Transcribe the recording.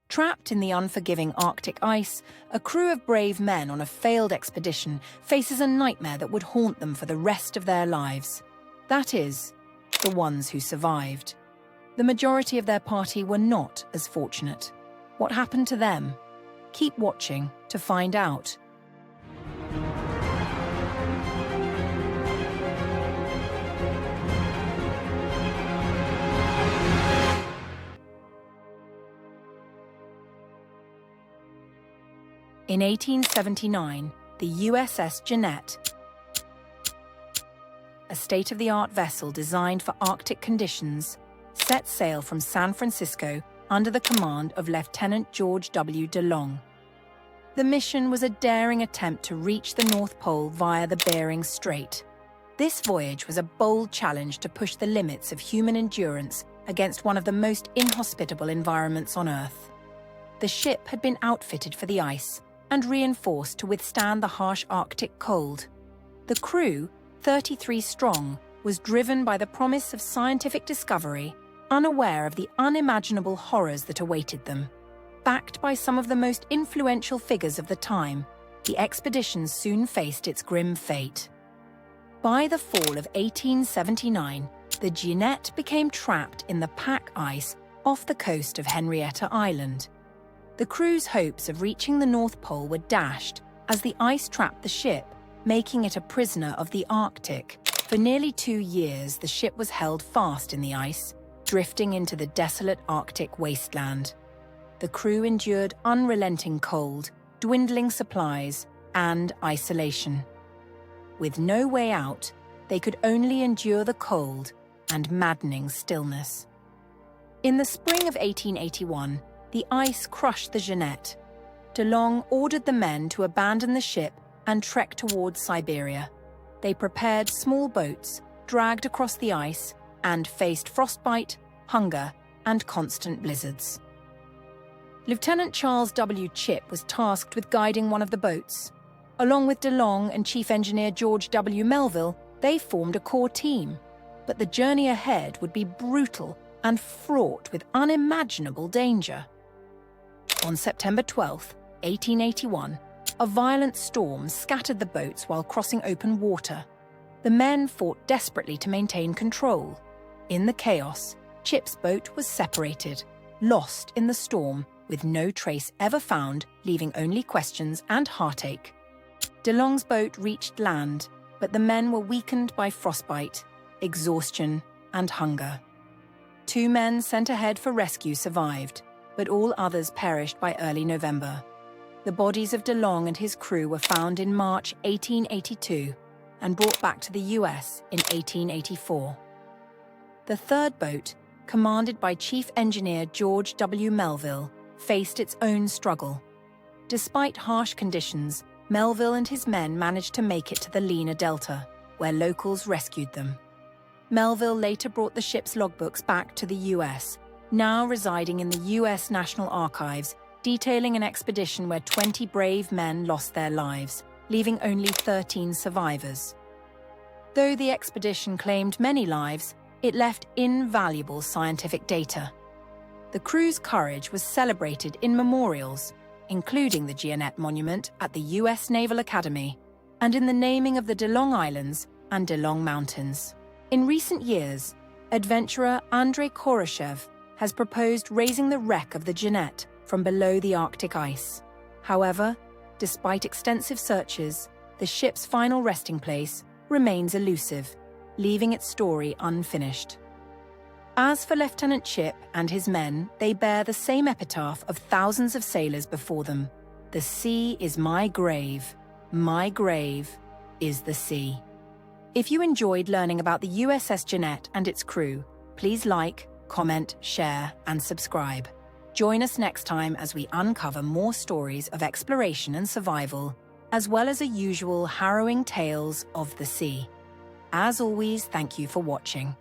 Trapped in the unforgiving Arctic ice, a crew of brave men on a failed expedition faces a nightmare that would haunt them for the rest of their lives. That is, the ones who survived. The majority of their party were not as fortunate. What happened to them? Keep watching to find out. In 1879, the USS Jeannette, a state-of-the-art vessel designed for Arctic conditions, set sail from San Francisco under the command of Lieutenant George W. DeLong. The mission was a daring attempt to reach the North Pole via the Bering Strait. This voyage was a bold challenge to push the limits of human endurance against one of the most inhospitable environments on Earth. The ship had been outfitted for the ice and reinforced to withstand the harsh Arctic cold. The crew, 33 strong, was driven by the promise of scientific discovery, unaware of the unimaginable horrors that awaited them. Backed by some of the most influential figures of the time, the expedition soon faced its grim fate. By the fall of 1879, the Jeannette became trapped in the pack ice off the coast of Henrietta Island. The crew's hopes of reaching the North Pole were dashed as the ice trapped the ship, making it a prisoner of the Arctic. For nearly 2 years, the ship was held fast in the ice, drifting into the desolate Arctic wasteland. The crew endured unrelenting cold, dwindling supplies, and isolation. With no way out, they could only endure the cold and maddening stillness. In the spring of 1881, the ice crushed the Jeannette. DeLong ordered the men to abandon the ship and trek towards Siberia. They prepared small boats, dragged across the ice, and faced frostbite, hunger, and constant blizzards. Lieutenant Charles W. Chipp was tasked with guiding one of the boats. Along with DeLong and Chief Engineer George W. Melville, they formed a core team. But the journey ahead would be brutal and fraught with unimaginable danger. On September 12, 1881, a violent storm scattered the boats while crossing open water. The men fought desperately to maintain control. In the chaos, Chipp's boat was separated, lost in the storm, with no trace ever found, leaving only questions and heartache. DeLong's boat reached land, but the men were weakened by frostbite, exhaustion, and hunger. 2 men sent ahead for rescue survived, but all others perished by early November. The bodies of DeLong and his crew were found in March 1882 and brought back to the US in 1884. The third boat, commanded by Chief Engineer George W. Melville, faced its own struggle. Despite harsh conditions, Melville and his men managed to make it to the Lena Delta, where locals rescued them. Melville later brought the ship's logbooks back to the US, now residing in the US National Archives, detailing an expedition where 20 brave men lost their lives, leaving only 13 survivors. Though the expedition claimed many lives, it left invaluable scientific data. The crew's courage was celebrated in memorials, including the Jeannette Monument at the US Naval Academy, and in the naming of the DeLong Islands and DeLong Mountains. In recent years, adventurer Andrei Koroshev has proposed raising the wreck of the Jeannette from below the Arctic ice. However, despite extensive searches, the ship's final resting place remains elusive, leaving its story unfinished. As for Lieutenant Chipp and his men, they bear the same epitaph of thousands of sailors before them. The sea is my grave is the sea. If you enjoyed learning about the USS Jeannette and its crew, please like, comment, share, and subscribe. Join us next time as we uncover more stories of exploration and survival, as well as the usual harrowing tales of the sea. As always, thank you for watching.